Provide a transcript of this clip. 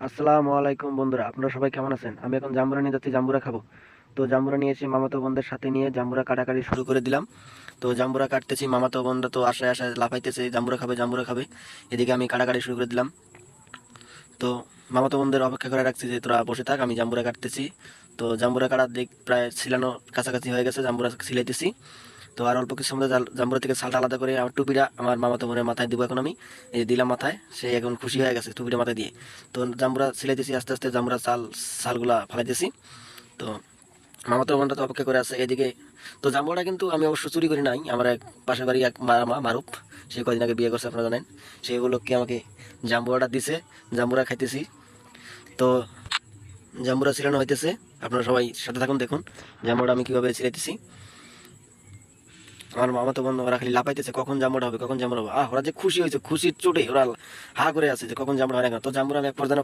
আসসালামু আলাইকুম বন্ধুরা, আপনারা সবাই কেমন আছেন? আমি এখন জাম্বুরা নিয়ে যাচ্ছি, জাম্বুরা খাবো। তো জাম্বুরা নিয়ে এসে মামাতো বোনদের সাথে নিয়ে জাম্বুরা কাটাকাটি শুরু করে দিলাম। তো জাম্বুরা কাটতেছি, মামাতো বোনরা তো আশায় আশায় লাফাইতেছে, জাম্বুরা খাবে জাম্বুরা খাবে। এদিকে আমি কাটাকাটি শুরু করে দিলাম। তো মামাতো বোনদের অপেক্ষা করে রাখছি যে তোরা বসে থাক, আমি জাম্বুরা কাটতেছি। তো জাম্বুরা কাটার দিক প্রায় ছিলানোর কাছাকাছি হয়ে গেছে, জাম্বুরা ছিলাইতেছি। তো আর অল্প কিছু মধ্যে জাম্বুরা থেকে ছালটা আলাদা করে আমার টুপিটা আমার মামাতো বোনের মাথায় দিব এখন আমি। এই যে দিলাম মাথায়, সে এখন খুশি হয়ে গেছে টুপিটা মাথায় দিয়ে। তো জাম্বুরা সিলাইতেছি আস্তে আস্তে, জাম্বুরা ছালগুলা ফালাইতেছি। তো মামাতো বোনটা তো অপেক্ষা করে আছে এদিকে। তো জাম্বুরাটা কিন্তু আমি অবশ্য চুরি করি নাই, আমার এক পাশের বাড়ি এক মামা মারুফ, সে কদিন আগে বিয়ে করছে আপনারা জানেন। সেগুলোকে আমাকে জাম্বুরাটা দিছে, জাম্বুরা খাইতেছি। তো জাম্বুরা ছিলানো হইতেছে, আপনারা সবাই সাথে থাকুন, দেখুন জাম্বুরাটা আমি কিভাবে ছিলাইতেছি। আমার মামা তো বন্ধু, ওরা খালি লাপাইতেছে কখন জাম্বুরা হবে, কখন জাম্বুরা হবে। ওরা যে খুশি হয়েছে, খুশির চোটে ওরা হা করে আছে যে কখন জাম্বুরা হয় না কেন। তো জাম্বুরা আমি এক পর্যায়ে